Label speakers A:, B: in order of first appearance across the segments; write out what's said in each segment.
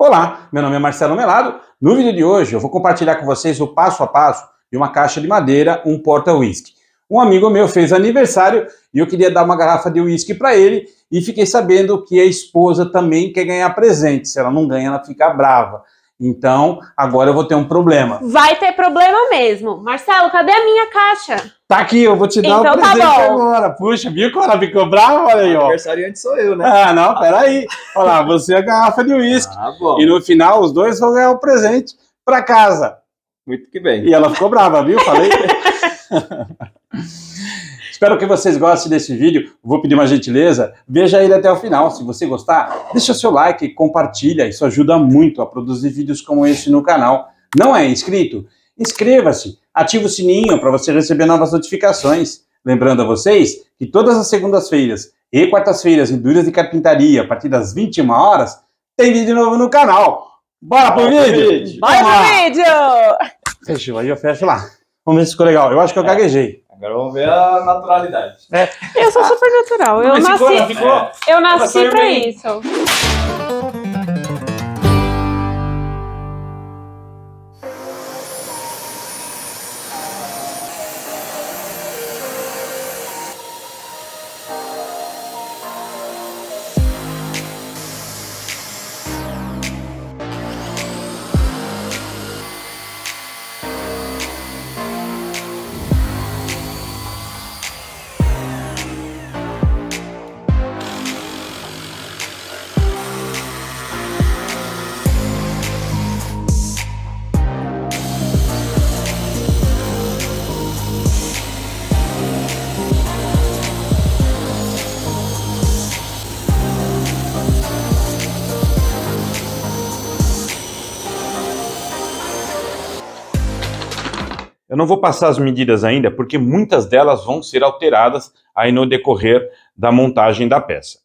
A: Olá, meu nome é Marcelo Melado. No vídeo de hoje eu vou compartilhar com vocês o passo a passo de uma caixa de madeira, um porta-whisky. Um amigo meu fez aniversário e eu queria dar uma garrafa de whisky para ele e fiquei sabendo que a esposa também quer ganhar presente. Se ela não ganha, ela fica brava. Então, agora eu vou ter um problema.
B: Vai ter problema mesmo. Marcelo, cadê a minha caixa?
A: Tá aqui, eu vou te dar
B: então,
A: um presente agora. Puxa, viu como ela ficou brava? Olha aí, ó.
C: O aniversariante sou eu, né?
A: Ah, não, peraí. Olha lá, você é a garrafa de uísque.
C: Ah, bom.
A: E no final, os dois vão ganhar um presente pra casa.
C: Muito que bem.
A: E ela ficou brava, viu? Falei. Espero que vocês gostem desse vídeo. Vou pedir uma gentileza. Veja ele até o final. Se você gostar, deixa seu like e compartilha. Isso ajuda muito a produzir vídeos como esse no canal. Não é inscrito? Inscreva-se. Ative o sininho para você receber novas notificações. Lembrando a vocês que todas as segundas-feiras e quartas-feiras em Dúvidas de Carpintaria, a partir das 21 horas, tem vídeo novo no canal. Bora pro vídeo?
B: Bora pro vídeo!
A: Fechou, aí eu fecho lá. Vamos ver se ficou legal. Eu acho que eu gaguejei.
C: Agora vamos ver a naturalidade.
B: Eu sou super natural. Eu nasci pra isso.
A: Eu não vou passar as medidas ainda, porque muitas delas vão ser alteradas aí no decorrer da montagem da peça.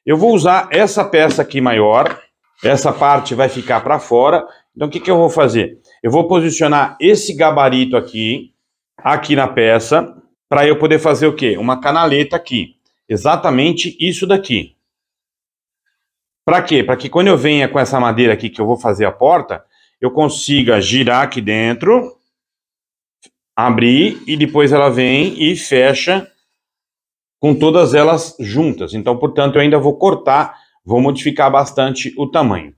A: Eu vou usar essa peça aqui maior, essa parte vai ficar para fora. Então o que eu vou fazer? Eu vou posicionar esse gabarito aqui na peça, para eu poder fazer o quê? Uma canaleta aqui. Exatamente isso daqui. Para quê? Para que quando eu venha com essa madeira aqui que eu vou fazer a porta, eu consiga girar aqui dentro, abrir e depois ela vem e fecha com todas elas juntas. Então, portanto, eu ainda vou cortar, vou modificar bastante o tamanho.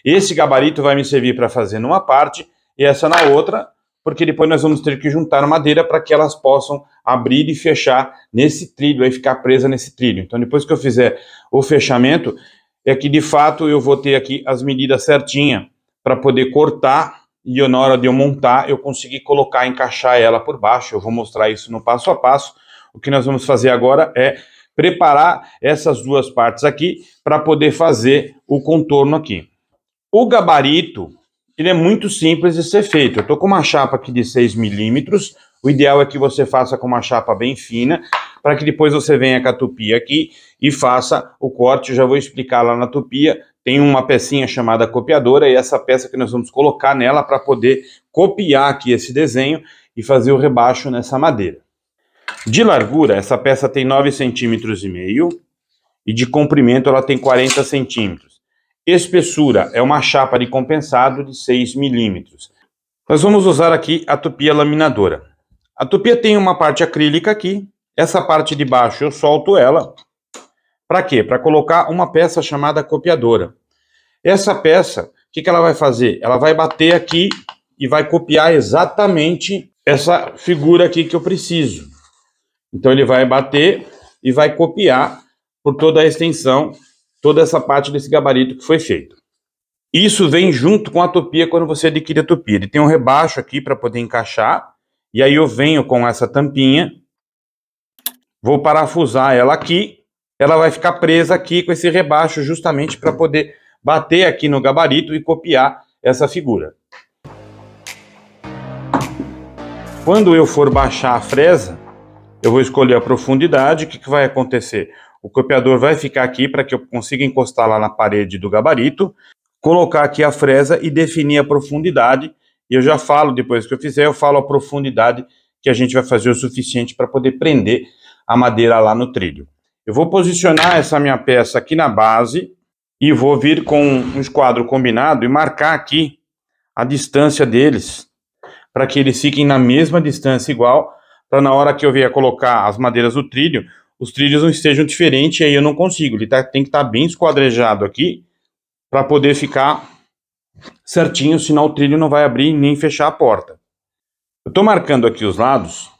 A: Esse gabarito vai me servir para fazer numa parte e essa na outra, porque depois nós vamos ter que juntar madeira para que elas possam abrir e fechar nesse trilho, aí ficar presa nesse trilho. Então, depois que eu fizer o fechamento, é que de fato eu vou ter aqui as medidas certinhas para poder cortar. E na hora de eu montar, eu consegui colocar, encaixar ela por baixo. Eu vou mostrar isso no passo a passo. O que nós vamos fazer agora é preparar essas duas partes aqui para poder fazer o contorno aqui. O gabarito, ele é muito simples de ser feito. Eu estou com uma chapa aqui de 6 milímetros. O ideal é que você faça com uma chapa bem fina, para que depois você venha com a tupia aqui e faça o corte. Eu já vou explicar lá na tupia. Tem uma pecinha chamada copiadora e essa peça que nós vamos colocar nela para poder copiar aqui esse desenho e fazer o rebaixo nessa madeira. De largura, essa peça tem 9,5 cm e de comprimento ela tem 40 centímetros. Espessura é uma chapa de compensado de 6 milímetros. Nós vamos usar aqui a tupia laminadora. A tupia tem uma parte acrílica aqui, essa parte de baixo eu solto ela. Para quê? Para colocar uma peça chamada copiadora. Essa peça, o que ela vai fazer? Ela vai bater aqui e vai copiar exatamente essa figura aqui que eu preciso. Então ele vai bater e vai copiar por toda a extensão, toda essa parte desse gabarito que foi feito. Isso vem junto com a tupia quando você adquire a tupia. Ele tem um rebaixo aqui para poder encaixar. E aí eu venho com essa tampinha, vou parafusar ela aqui. Ela vai ficar presa aqui com esse rebaixo justamente para poder bater aqui no gabarito e copiar essa figura. Quando eu for baixar a fresa, eu vou escolher a profundidade. O que vai acontecer? O copiador vai ficar aqui para que eu consiga encostar lá na parede do gabarito, colocar aqui a fresa e definir a profundidade. E eu já falo, depois que eu fizer, eu falo a profundidade que a gente vai fazer o suficiente para poder prender a madeira lá no trilho. Eu vou posicionar essa minha peça aqui na base, E vou vir com um esquadro combinado e marcar aqui a distância deles, para que eles fiquem na mesma distância igual, para na hora que eu vier colocar as madeiras do trilho, os trilhos não estejam diferentes, e aí eu não consigo. Ele tem que estar bem esquadrejado aqui, para poder ficar certinho, senão o trilho não vai abrir nem fechar a porta. Eu estou marcando aqui os lados,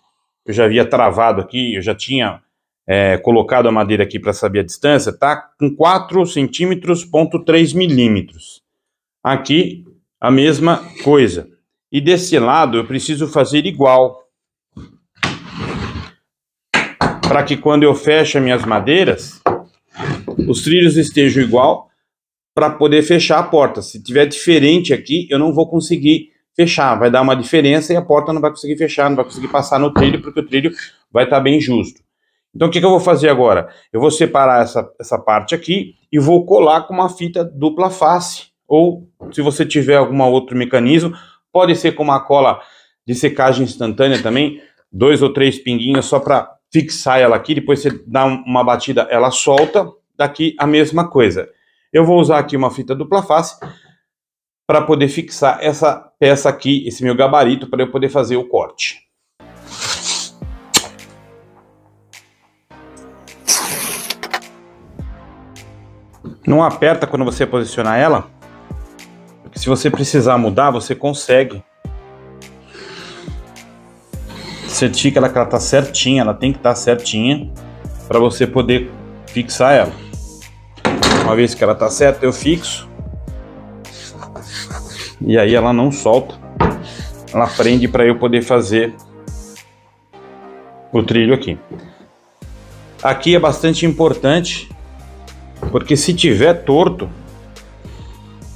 A: eu já havia travado aqui, eu já tinha colocado a madeira aqui para saber a distância, tá com 4 centímetros, ponto 3 milímetros. Aqui a mesma coisa. E desse lado eu preciso fazer igual, para que quando eu feche as minhas madeiras, os trilhos estejam igual, para poder fechar a porta. Se tiver diferente aqui, eu não vou conseguir fechar, vai dar uma diferença e a porta não vai conseguir fechar, não vai conseguir passar no trilho, porque o trilho vai estar bem justo. Então o que eu vou fazer agora? Eu vou separar essa parte aqui e vou colar com uma fita dupla face, ou se você tiver algum outro mecanismo, pode ser com uma cola de secagem instantânea também, 2 ou 3 pinguinhos só para fixar ela aqui, depois você dá uma batida, ela solta, daqui a mesma coisa. Eu vou usar aqui uma fita dupla face para poder fixar essa peça aqui, esse meu gabarito, para eu poder fazer o corte. Não aperta quando você posicionar ela, porque se você precisar mudar, você consegue. Certifica ela que ela está certinha, ela tem que estar certinha para você poder fixar ela. Uma vez que ela está certa, eu fixo. E aí ela não solta. Ela prende para eu poder fazer o trilho aqui. Aqui é bastante importante, porque se tiver torto,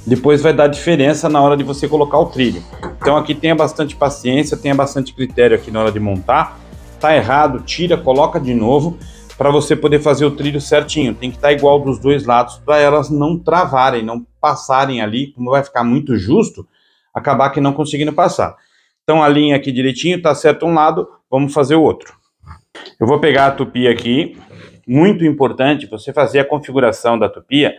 A: depois vai dar diferença na hora de você colocar o trilho. Então aqui tenha bastante paciência, tenha bastante critério aqui na hora de montar. Tá errado, tira, coloca de novo, para você poder fazer o trilho certinho. Tem que estar igual dos dois lados, para elas não travarem, não passarem ali, como vai ficar muito justo, acabar que não conseguindo passar. Então a linha aqui direitinho, tá certo um lado, vamos fazer o outro. Eu vou pegar a tupia aqui, muito importante você fazer a configuração da tupia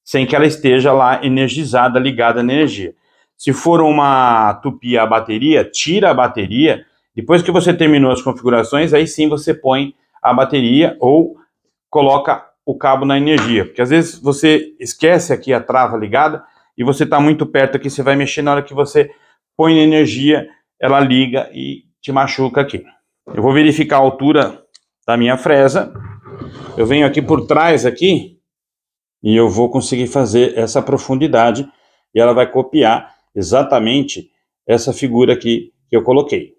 A: sem que ela esteja lá energizada, ligada na energia. Se for uma tupia a bateria, tira a bateria, depois que você terminou as configurações, aí sim você põe a bateria ou coloca o cabo na energia, porque às vezes você esquece aqui a trava ligada e você está muito perto aqui, você vai mexer, na hora que você põe na energia, ela liga e te machuca aqui. Eu vou verificar a altura da minha fresa, eu venho aqui por trás aqui e eu vou conseguir fazer essa profundidade e ela vai copiar exatamente essa figura aqui que eu coloquei.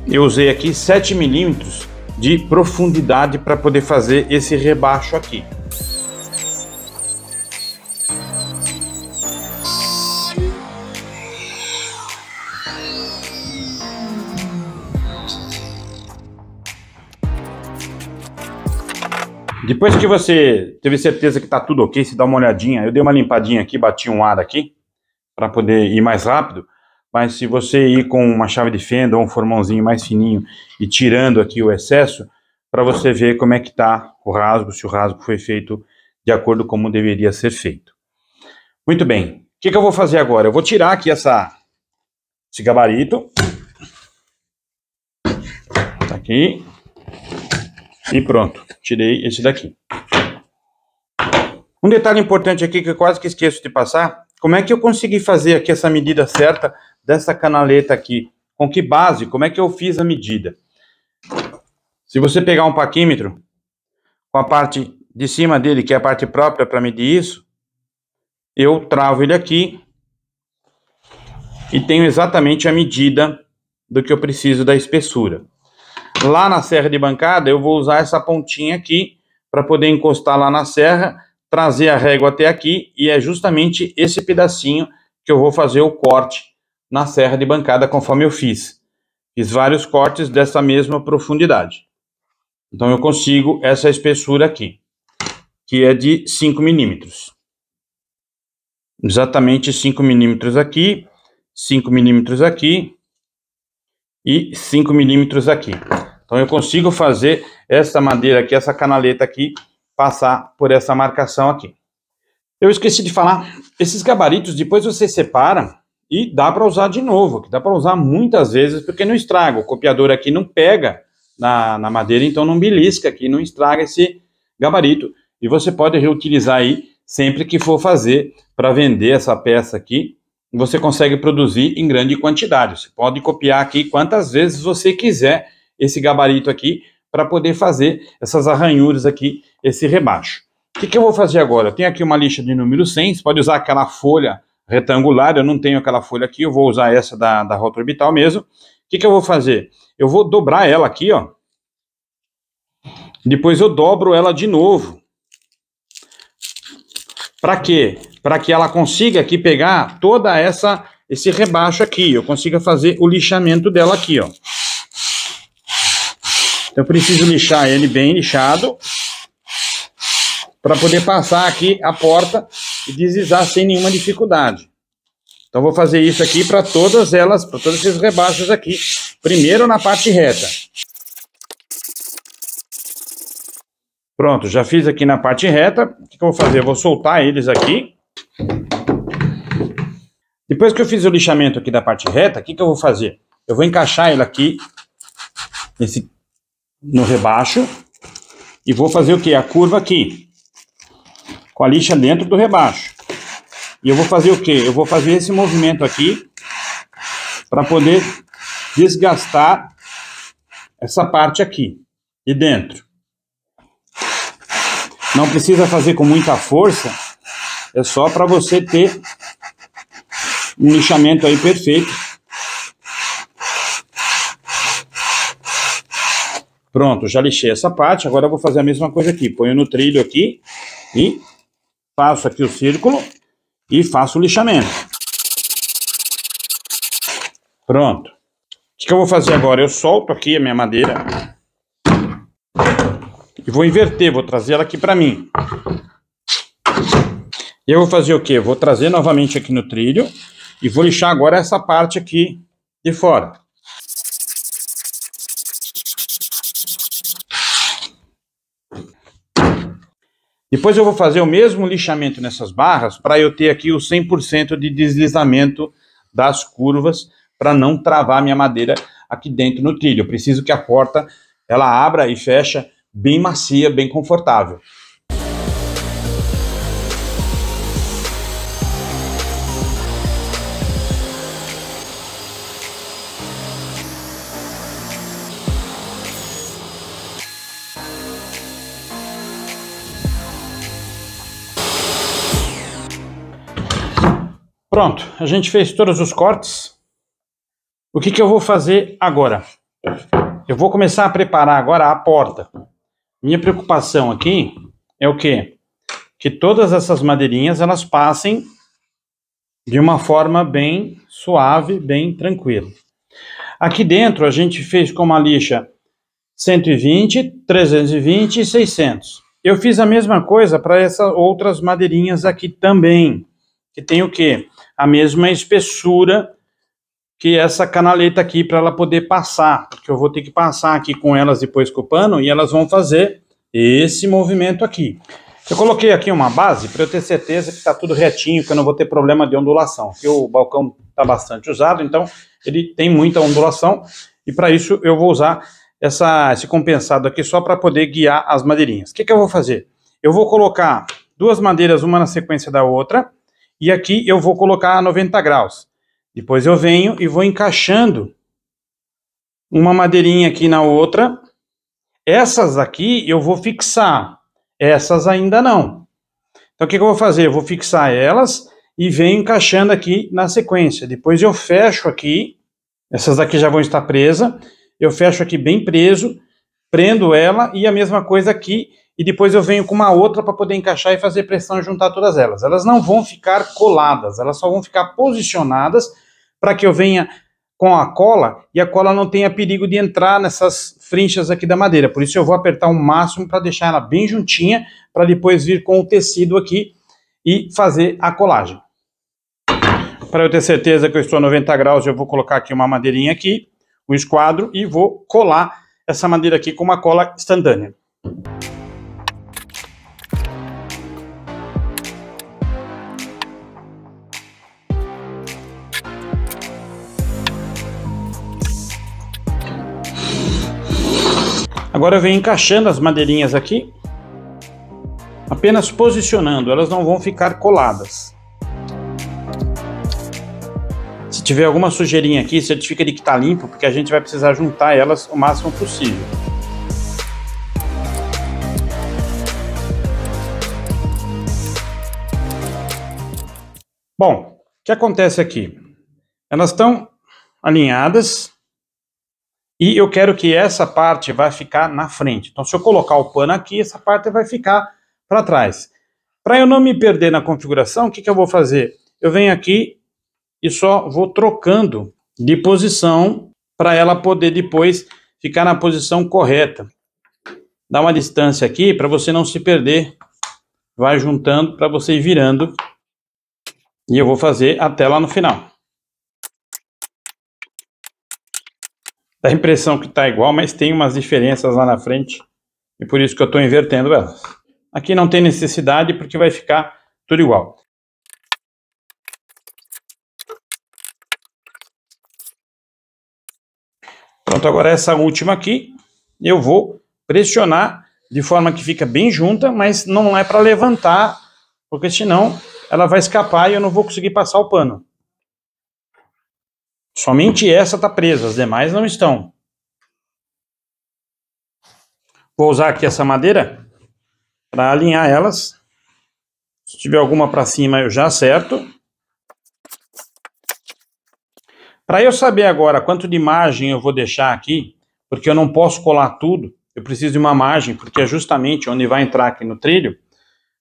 A: Eu usei aqui 7 milímetros de profundidade para poder fazer esse rebaixo aqui. Depois que você teve certeza que está tudo ok, você dá uma olhadinha. Eu dei uma limpadinha aqui, bati um ar aqui para poder ir mais rápido. Mas se você ir com uma chave de fenda ou um formãozinho mais fininho e tirando aqui o excesso, para você ver como é que está o rasgo, se o rasgo foi feito de acordo com como deveria ser feito. Muito bem. O que eu vou fazer agora? Eu vou tirar aqui esse gabarito. Tá aqui. E pronto. Tirei esse daqui. Um detalhe importante aqui que eu quase que esqueço de passar. Como é que eu consegui fazer aqui essa medida certa dessa canaleta aqui? Com que base? Como é que eu fiz a medida? Se você pegar um paquímetro, com a parte de cima dele, que é a parte própria para medir isso, eu travo ele aqui e tenho exatamente a medida do que eu preciso da espessura. Lá na serra de bancada, eu vou usar essa pontinha aqui para poder encostar lá na serra, trazer a régua até aqui, e é justamente esse pedacinho que eu vou fazer o corte na serra de bancada, conforme eu fiz. Fiz vários cortes dessa mesma profundidade. Então eu consigo essa espessura aqui, que é de 5 milímetros. exatamente 5 milímetros aqui, 5 milímetros aqui e 5 milímetros aqui. Então eu consigo fazer essa madeira aqui, essa canaleta aqui, passar por essa marcação aqui. Eu esqueci de falar, esses gabaritos depois você separa e dá para usar de novo, que dá para usar muitas vezes porque não estraga. O copiador aqui não pega na madeira, então não belisca aqui, não estraga esse gabarito. E você pode reutilizar aí sempre que for fazer para vender essa peça aqui. Você consegue produzir em grande quantidade. Você pode copiar aqui quantas vezes você quiser esse gabarito aqui para poder fazer essas arranhuras aqui, esse rebaixo. O que eu vou fazer agora? Eu tenho aqui uma lixa de número 100, você pode usar aquela folha retangular, eu não tenho aquela folha aqui, eu vou usar essa da Rota Orbital mesmo. O que eu vou fazer? Eu vou dobrar ela aqui, ó. Depois eu dobro ela de novo. Para quê? Para que ela consiga aqui pegar toda esse rebaixo aqui, eu consiga fazer o lixamento dela aqui, ó. Eu preciso lixar ele bem lixado, para poder passar aqui a porta e deslizar sem nenhuma dificuldade. Então vou fazer isso aqui para todas elas, para todos esses rebaixos aqui. Primeiro na parte reta. Pronto, já fiz aqui na parte reta. O que eu vou fazer? Eu vou soltar eles aqui. Depois que eu fiz o lixamento aqui da parte reta, o que eu vou fazer? Eu vou encaixar ele aqui no rebaixo e vou fazer o que? A curva aqui, com a lixa dentro do rebaixo. E eu vou fazer o que? Eu vou fazer esse movimento aqui para poder desgastar essa parte aqui de dentro. Não precisa fazer com muita força, é só para você ter um lixamento aí perfeito. Pronto, já lixei essa parte, agora eu vou fazer a mesma coisa aqui. Ponho no trilho aqui e faço aqui o círculo e faço o lixamento. Pronto. O que eu vou fazer agora? Eu solto aqui a minha madeira e vou inverter, vou trazer ela aqui para mim. E eu vou fazer o quê? Eu vou trazer novamente aqui no trilho e vou lixar agora essa parte aqui de fora. Depois eu vou fazer o mesmo lixamento nessas barras para eu ter aqui o 100% de deslizamento das curvas para não travar minha madeira aqui dentro no trilho. Eu preciso que a porta ela abra e fecha bem macia, bem confortável. Pronto, a gente fez todos os cortes. O que eu vou fazer agora? Eu vou começar a preparar agora a porta. Minha preocupação aqui é o quê? Que todas essas madeirinhas elas passem de uma forma bem suave, bem tranquila. Aqui dentro a gente fez com uma lixa 120, 320 e 600. Eu fiz a mesma coisa para essas outras madeirinhas aqui também. Que tem o quê? A mesma espessura que essa canaleta aqui para ela poder passar, porque eu vou ter que passar aqui com elas depois com o pano e elas vão fazer esse movimento aqui. Eu coloquei aqui uma base para eu ter certeza que está tudo retinho, que eu não vou ter problema de ondulação, porque o balcão está bastante usado, então ele tem muita ondulação e para isso eu vou usar esse compensado aqui só para poder guiar as madeirinhas. O que eu vou fazer? Eu vou colocar duas madeiras, uma na sequência da outra, e aqui eu vou colocar a 90 graus. Depois eu venho e vou encaixando uma madeirinha aqui na outra. Essas aqui eu vou fixar, essas ainda não. Então o que eu vou fazer? Eu vou fixar elas e venho encaixando aqui na sequência. Depois eu fecho aqui, essas aqui já vão estar presas. Eu fecho aqui bem preso, prendo ela e a mesma coisa aqui. E depois eu venho com uma outra para poder encaixar e fazer pressão e juntar todas elas. Elas não vão ficar coladas, elas só vão ficar posicionadas para que eu venha com a cola e a cola não tenha perigo de entrar nessas frinchas aqui da madeira. Por isso eu vou apertar o máximo para deixar ela bem juntinha, para depois vir com o tecido aqui e fazer a colagem. Para eu ter certeza que eu estou a 90 graus, eu vou colocar aqui uma madeirinha aqui, um esquadro, e vou colar essa madeira aqui com uma cola instantânea. Agora eu venho encaixando as madeirinhas aqui, apenas posicionando, elas não vão ficar coladas. Se tiver alguma sujeirinha aqui, certifica de que está limpo, porque a gente vai precisar juntar elas o máximo possível. Bom, o que acontece aqui? Elas estão alinhadas e eu quero que essa parte vai ficar na frente. Então, se eu colocar o pano aqui, essa parte vai ficar para trás. Para eu não me perder na configuração, o que eu vou fazer? Eu venho aqui e só vou trocando de posição para ela poder depois ficar na posição correta. Dá uma distância aqui para você não se perder. Vai juntando para você ir virando. E eu vou fazer até lá no final. Dá a impressão que está igual, mas tem umas diferenças lá na frente. E por isso que eu estou invertendo elas. Aqui não tem necessidade porque vai ficar tudo igual. Pronto, agora essa última aqui, eu vou pressionar de forma que fica bem junta, mas não é para levantar, porque senão ela vai escapar e eu não vou conseguir passar o pano. Somente essa está presa, as demais não estão. Vou usar aqui essa madeira para alinhar elas. Se tiver alguma para cima eu já acerto. Para eu saber agora quanto de margem eu vou deixar aqui, porque eu não posso colar tudo, eu preciso de uma margem, porque é justamente onde vai entrar aqui no trilho.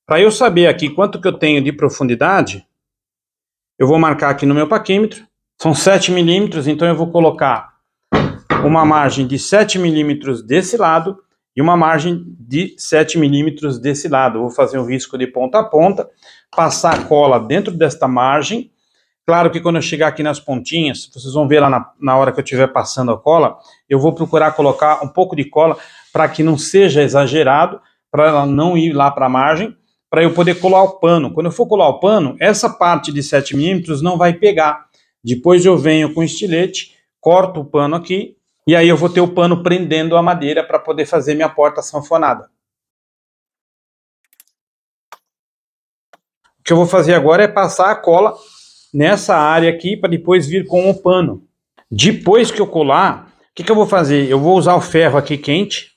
A: Para eu saber aqui quanto que eu tenho de profundidade, eu vou marcar aqui no meu paquímetro. São 7 milímetros, então eu vou colocar uma margem de 7 milímetros desse lado e uma margem de 7 milímetros desse lado. Eu vou fazer um risco de ponta a ponta, passar a cola dentro desta margem. Claro que quando eu chegar aqui nas pontinhas, vocês vão ver lá na hora que eu estiver passando a cola, eu vou procurar colocar um pouco de cola para que não seja exagerado, para ela não ir lá para a margem, para eu poder colar o pano. Quando eu for colar o pano, essa parte de 7 milímetros não vai pegar. Depois eu venho com o estilete, corto o pano aqui, e aí eu vou ter o pano prendendo a madeira para poder fazer minha porta sanfonada. O que eu vou fazer agora é passar a cola nessa área aqui para depois vir com o pano. Depois que eu colar, o que eu vou fazer? Eu vou usar o ferro aqui quente,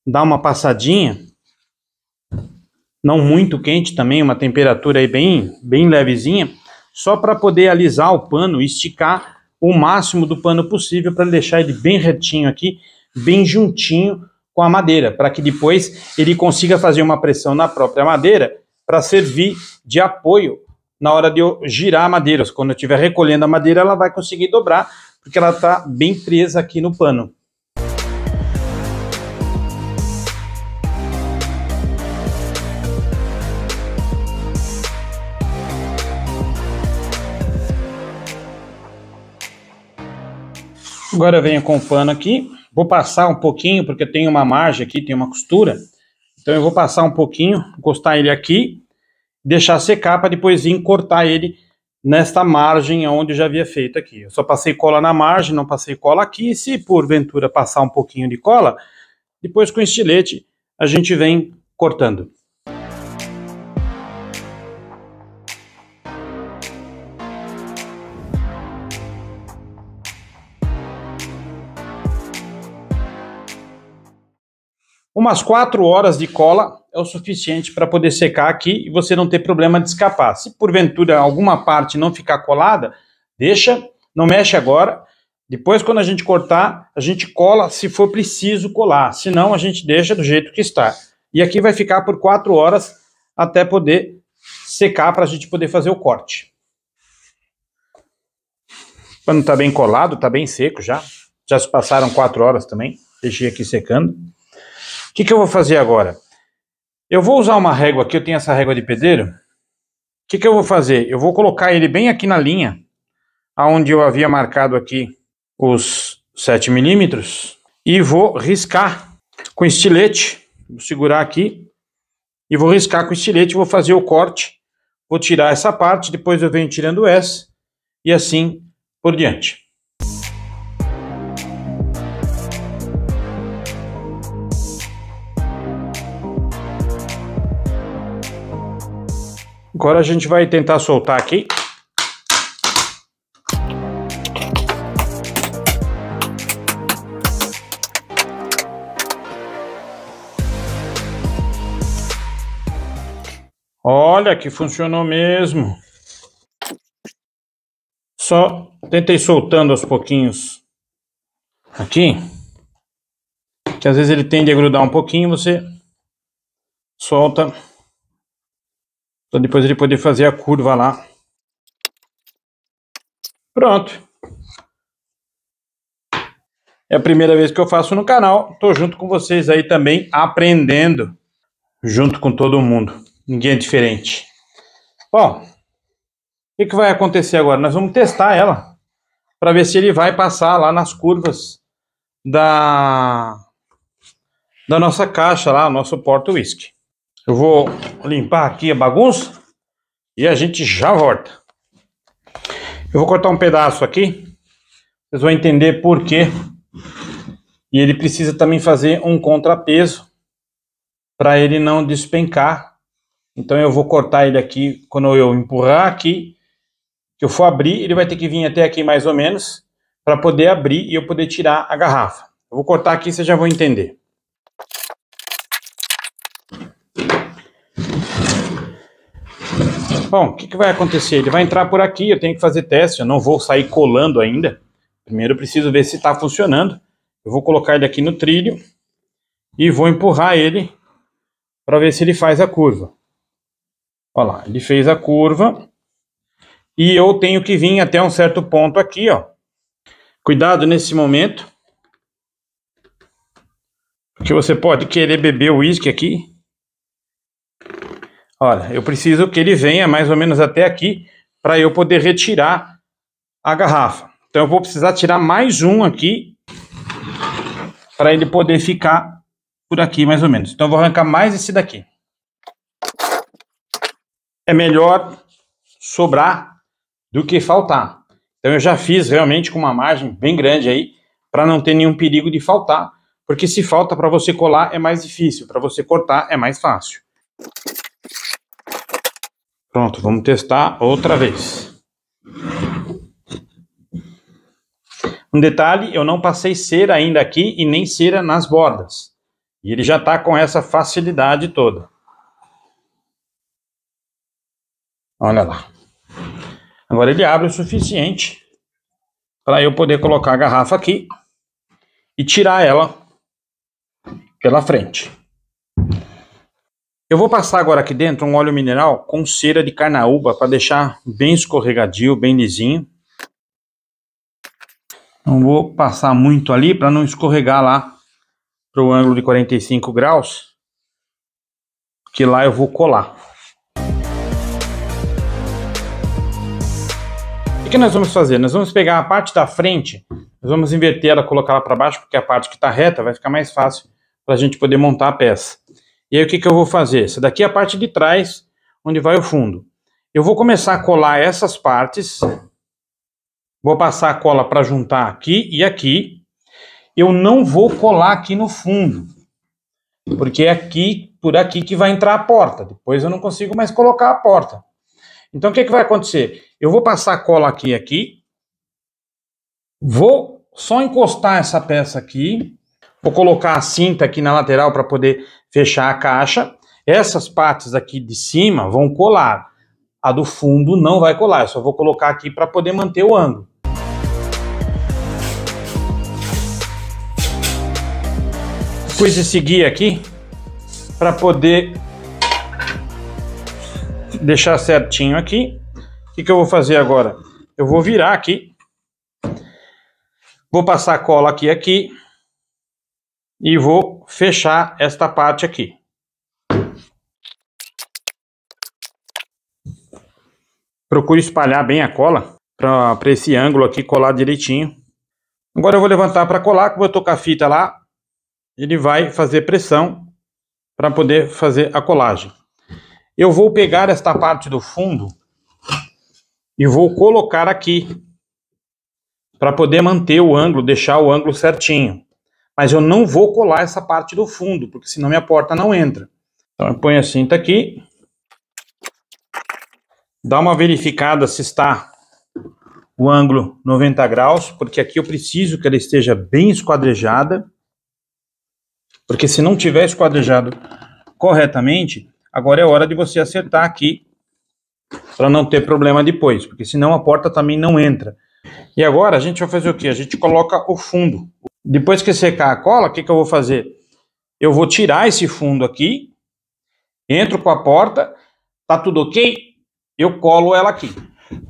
A: dar uma passadinha, não muito quente também, uma temperatura aí bem levezinha, só para poder alisar o pano e esticar o máximo do pano possível para deixar ele bem retinho aqui, bem juntinho com a madeira, para que depois ele consiga fazer uma pressão na própria madeira para servir de apoio na hora de eu girar a madeira. Quando eu estiver recolhendo a madeira, ela vai conseguir dobrar, porque ela está bem presa aqui no pano. Agora eu venho com o pano aqui, vou passar um pouquinho, porque tem uma margem aqui, tem uma costura. Então eu vou passar um pouquinho, encostar ele aqui, deixar secar para depois vir cortar ele nesta margem onde eu já havia feito aqui. Eu só passei cola na margem, não passei cola aqui. E se porventura passar um pouquinho de cola, depois com estilete a gente vem cortando. Umas 4 horas de cola é o suficiente para poder secar aqui e você não ter problema de escapar. Se porventura alguma parte não ficar colada, deixa, não mexe agora. Depois, quando a gente cortar, a gente cola se for preciso colar. Senão, a gente deixa do jeito que está. E aqui vai ficar por 4 horas até poder secar para a gente poder fazer o corte. Quando está bem colado, está bem seco já. Já se passaram 4 horas também. Deixei aqui secando. O que eu vou fazer agora? Eu vou usar uma régua aqui, eu tenho essa régua de pedreiro. que eu vou fazer? Eu vou colocar ele bem aqui na linha, aonde eu havia marcado aqui os 7 milímetros, e vou riscar com estilete. Vou segurar aqui e vou riscar com estilete, vou fazer o corte, vou tirar essa parte, depois eu venho tirando essa e assim por diante. Agora a gente vai tentar soltar aqui. Olha que funcionou mesmo. Só tentei soltando aos pouquinhos aqui, que às vezes ele tende a grudar um pouquinho, você solta, para depois ele poder fazer a curva lá. Pronto. É a primeira vez que eu faço no canal, tô junto com vocês aí também, aprendendo, junto com todo mundo. Ninguém é diferente. Bom, o que vai acontecer agora? Nós vamos testar ela para ver se ele vai passar lá nas curvas da nossa caixa lá, nosso porta-whisky. Eu vou limpar aqui a bagunça e a gente já volta. Eu vou cortar um pedaço aqui, vocês vão entender por quê. E ele precisa também fazer um contrapeso para ele não despencar. Então eu vou cortar ele aqui, quando eu empurrar aqui, que eu for abrir, ele vai ter que vir até aqui mais ou menos, para poder abrir e eu poder tirar a garrafa. Eu vou cortar aqui, vocês já vão entender. Bom, o que vai acontecer? Ele vai entrar por aqui, eu tenho que fazer teste, eu não vou sair colando ainda. Primeiro eu preciso ver se está funcionando. Eu vou colocar ele aqui no trilho e vou empurrar ele para ver se ele faz a curva. Olha lá, ele fez a curva e eu tenho que vir até um certo ponto aqui, ó. Cuidado nesse momento, porque você pode querer beber o uísque aqui. Olha, eu preciso que ele venha mais ou menos até aqui para eu poder retirar a garrafa. Então eu vou precisar tirar mais um aqui para ele poder ficar por aqui mais ou menos. Então eu vou arrancar mais esse daqui. É melhor sobrar do que faltar. Então eu já fiz realmente com uma margem bem grande aí, para não ter nenhum perigo de faltar. Porque se falta para você colar é mais difícil, para você cortar é mais fácil. Pronto, vamos testar outra vez. Um detalhe, eu não passei cera ainda aqui e nem cera nas bordas. E ele já está com essa facilidade toda. Olha lá. Agora ele abre o suficiente para eu poder colocar a garrafa aqui e tirar ela pela frente. Eu vou passar agora aqui dentro um óleo mineral com cera de carnaúba para deixar bem escorregadio, bem lisinho. Não vou passar muito ali para não escorregar lá para o ângulo de 45 graus, que lá eu vou colar. O que nós vamos fazer? Nós vamos pegar a parte da frente, nós vamos inverter ela, colocar ela para baixo, porque a parte que está reta vai ficar mais fácil para a gente poder montar a peça. E aí o que eu vou fazer? Essa daqui é a parte de trás, onde vai o fundo. Eu vou começar a colar essas partes, vou passar a cola para juntar aqui e aqui. Eu não vou colar aqui no fundo, porque é aqui, por aqui que vai entrar a porta. Depois eu não consigo mais colocar a porta. Então o que vai acontecer? Eu vou passar a cola aqui e aqui, vou só encostar essa peça aqui, vou colocar a cinta aqui na lateral para poder fechar a caixa. Essas partes aqui de cima vão colar, a do fundo não vai colar, eu só vou colocar aqui para poder manter o ângulo. Depois de seguir aqui, para poder deixar certinho aqui, o que eu vou fazer agora? Eu vou virar aqui, vou passar a cola aqui e vou fechar esta parte aqui. Procure espalhar bem a cola para esse ângulo aqui colar direitinho. Agora eu vou levantar para colar, que eu vou tocar a fita lá. Ele vai fazer pressão para poder fazer a colagem. Eu vou pegar esta parte do fundo e vou colocar aqui para poder manter o ângulo, deixar o ângulo certinho. Mas eu não vou colar essa parte do fundo, porque senão minha porta não entra. Então eu ponho a cinta aqui. Dá uma verificada se está o ângulo 90 graus, porque aqui eu preciso que ela esteja bem esquadrejada. Porque se não tiver esquadrejado corretamente, agora é hora de você acertar aqui para não ter problema depois, porque senão a porta também não entra. E agora a gente vai fazer o quê? A gente coloca o fundo. Depois que secar a cola, o que eu vou fazer? Eu vou tirar esse fundo aqui, entro com a porta, tá tudo ok? Eu colo ela aqui.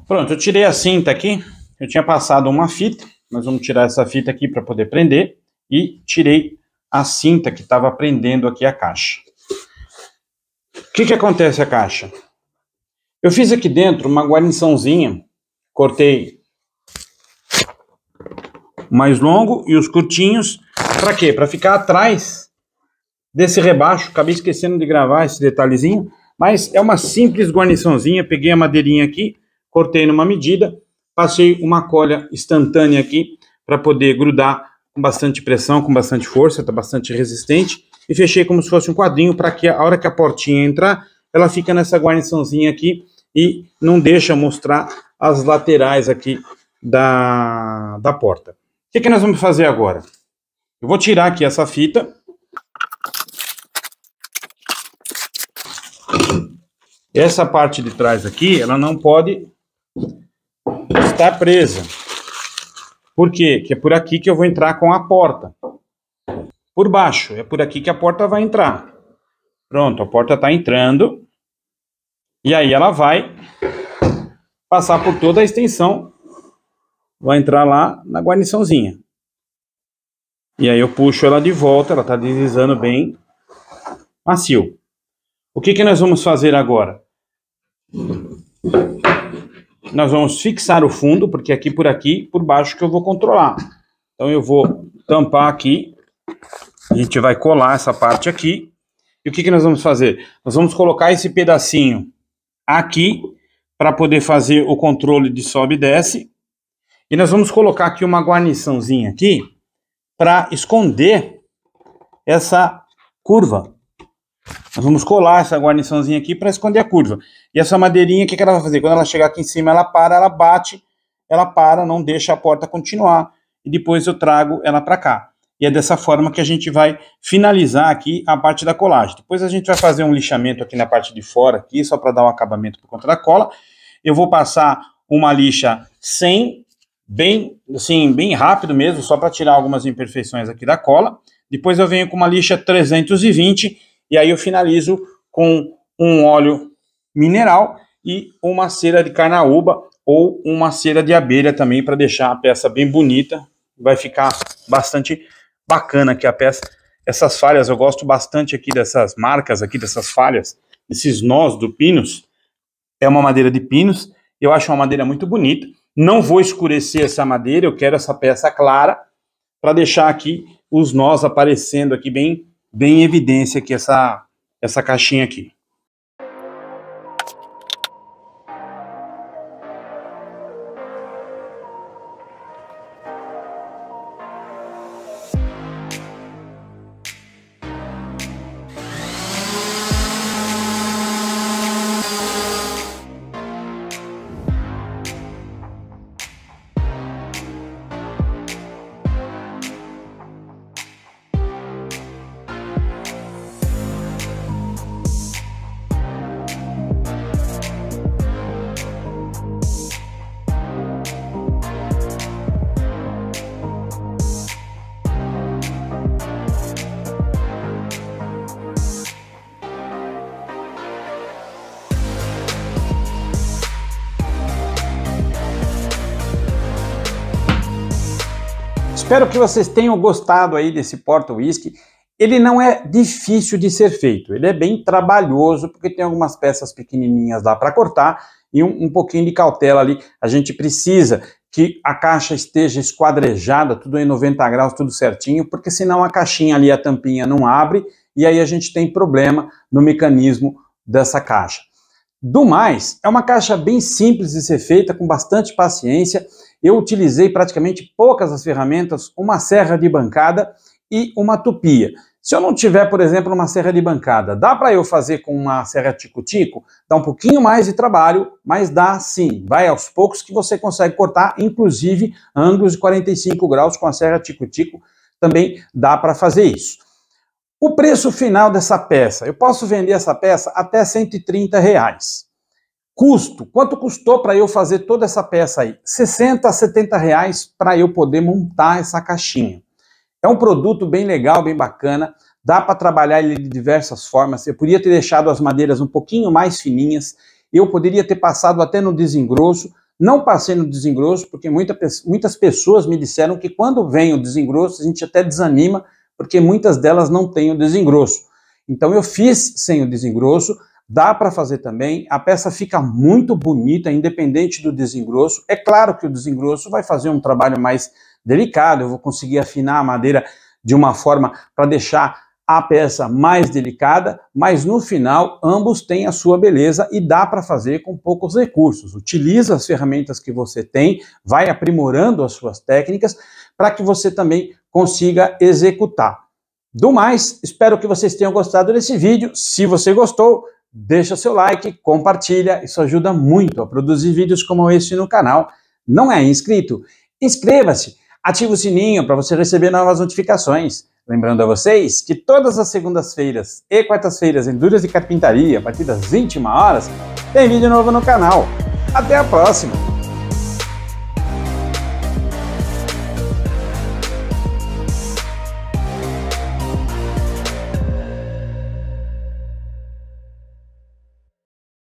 A: Pronto, eu tirei a cinta aqui, eu tinha passado uma fita, nós vamos tirar essa fita aqui para poder prender, e tirei a cinta que estava prendendo aqui a caixa. O que acontece a caixa? Eu fiz aqui dentro uma guarniçãozinha, cortei o mais longo e os curtinhos, para quê? Para ficar atrás desse rebaixo. Acabei esquecendo de gravar esse detalhezinho, mas é uma simples guarniçãozinha. Peguei a madeirinha aqui, cortei numa medida, passei uma cola instantânea aqui para poder grudar com bastante pressão, com bastante força, está bastante resistente, e fechei como se fosse um quadrinho para que a hora que a portinha entrar, ela fica nessa guarniçãozinha aqui e não deixa mostrar as laterais aqui da porta. O que nós vamos fazer agora? Eu vou tirar aqui essa fita. Essa parte de trás aqui, ela não pode estar presa. Por quê? Que é por aqui que eu vou entrar com a porta. Por baixo, é por aqui que a porta vai entrar. Pronto, a porta está entrando. E aí ela vai passar por toda a extensão. Vai entrar lá na guarniçãozinha. E aí eu puxo ela de volta, ela está deslizando bem macio. O que nós vamos fazer agora? Nós vamos fixar o fundo, porque aqui por baixo que eu vou controlar. Então eu vou tampar aqui, a gente vai colar essa parte aqui. E o que nós vamos fazer? Nós vamos colocar esse pedacinho aqui, para poder fazer o controle de sobe e desce. E nós vamos colocar aqui uma guarniçãozinha aqui, para esconder essa curva. Nós vamos colar essa guarniçãozinha aqui para esconder a curva. E essa madeirinha, o que ela vai fazer? Quando ela chegar aqui em cima, ela para, ela bate, ela para, não deixa a porta continuar. E depois eu trago ela para cá. E é dessa forma que a gente vai finalizar aqui a parte da colagem. Depois a gente vai fazer um lixamento aqui na parte de fora, aqui, só para dar um acabamento por conta da cola. Eu vou passar uma lixa 100, bem rápido mesmo, só para tirar algumas imperfeições aqui da cola. Depois eu venho com uma lixa 320 e aí eu finalizo com um óleo mineral e uma cera de carnaúba ou uma cera de abelha também, para deixar a peça bem bonita. Vai ficar bastante bacana aqui a peça. Essas falhas, eu gosto bastante aqui dessas marcas aqui, dessas falhas, esses nós do Pinus. É uma madeira de Pinus, eu acho uma madeira muito bonita. Não vou escurecer essa madeira, eu quero essa peça clara, para deixar aqui os nós aparecendo aqui bem em evidência aqui, essa caixinha aqui. Espero que vocês tenham gostado aí desse porta-whisky. Ele não é difícil de ser feito, ele é bem trabalhoso, porque tem algumas peças pequenininhas lá para cortar, e um pouquinho de cautela ali. A gente precisa que a caixa esteja esquadrejada, tudo em 90 graus, tudo certinho, porque senão a caixinha ali, a tampinha não abre, e aí a gente tem problema no mecanismo dessa caixa. Do mais, é uma caixa bem simples de ser feita, com bastante paciência. Eu utilizei praticamente poucas as ferramentas, uma serra de bancada e uma tupia. Se eu não tiver, por exemplo, uma serra de bancada, dá para eu fazer com uma serra tico-tico? Dá um pouquinho mais de trabalho, mas dá sim. Vai aos poucos que você consegue cortar, inclusive ângulos de 45 graus com a serra tico-tico, também dá para fazer isso. O preço final dessa peça, eu posso vender essa peça até R$130. Custo, quanto custou para eu fazer toda essa peça aí? R$60 a R$70 para eu poder montar essa caixinha. É um produto bem legal, bem bacana, dá para trabalhar ele de diversas formas. Eu poderia ter deixado as madeiras um pouquinho mais fininhas, eu poderia ter passado até no desengrosso. Não passei no desengrosso porque muitas pessoas me disseram que quando vem o desengrosso a gente até desanima, porque muitas delas não têm o desengrosso. Então eu fiz sem o desengrosso, dá para fazer também, a peça fica muito bonita, independente do desengrosso. É claro que o desengrosso vai fazer um trabalho mais delicado, eu vou conseguir afinar a madeira de uma forma para deixar a peça mais delicada, mas no final ambos têm a sua beleza e dá para fazer com poucos recursos. Utiliza as ferramentas que você tem, vai aprimorando as suas técnicas para que você também consiga executar. Do mais, espero que vocês tenham gostado desse vídeo. Se você gostou, deixa seu like, compartilha, isso ajuda muito a produzir vídeos como esse no canal. Não é inscrito? Inscreva-se, ative o sininho para você receber novas notificações. Lembrando a vocês que todas as segundas-feiras e quartas-feiras em Dúvidas de Carpintaria, a partir das 21 horas, tem vídeo novo no canal. Até a próxima!